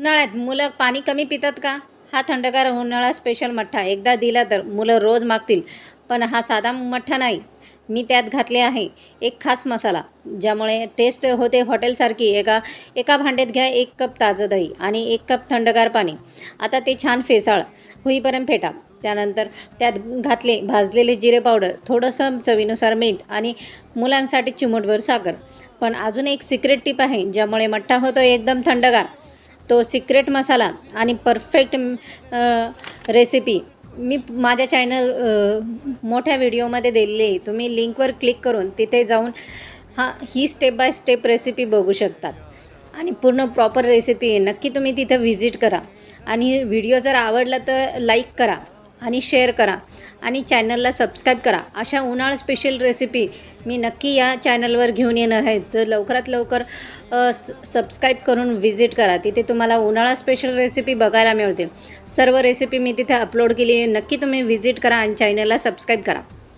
उन्हाळ्यात मुलं पाणी कमी पितात का? हा थंडगार उन्हाळा स्पेशल मठ्ठा एकदा दिला तर मुलं रोज मागतील. पण हा साधा मठ्ठा नाही. मी त्यात घातले आहे एक खास मसाला, ज्यामुळे टेस्ट होते हॉटेलसारखी. एका एका भांड्यात घ्या 1 कप ताजं दही आणि 1 कप थंडगार पाणी. आता ते छान फेसाळ होईपर्यंत फेटा. त्यानंतर त्यात घातले भाजलेले जिरे पावडर, थोडंसं चवीनुसार मीठ आणि मुलांसाठी चिमूटभर साखर. पण अजून एक सिक्रेट टिप आहे, ज्यामुळे मठ्ठा होतो एकदम थंडगार. तो सिक्रेट मसाला आणि परफेक्ट रेसिपी मी माझ्या चॅनल मोठ्या व्हिडिओमध्ये दिलेली आहे. तुम्ही लिंकवर क्लिक करून तिथे जाऊन ही स्टेप बाय स्टेप रेसिपी बघू शकतात. आणि पूर्ण प्रॉपर रेसिपी आहे. नक्की तुम्ही तिथं व्हिजिट करा. आणि व्हिडिओ जर आवडला तर लाईक करा आणि शेअर करा आणि चॅनलला सबस्क्राईब करा. अशा उन्हाळा स्पेशल रेसिपी मी नक्की या चॅनलवर घेऊन येणार आहे. तर लवकरात लवकर सबस्क्राईब करून व्हिजिट करा. तिथे तुम्हाला उन्हाळा स्पेशल रेसिपी बघायला मिळतील. सर्व रेसिपी मी तिथे अपलोड केली आहे. नक्की तुम्ही व्हिजिट करा आणि चॅनलला सबस्क्राईब करा.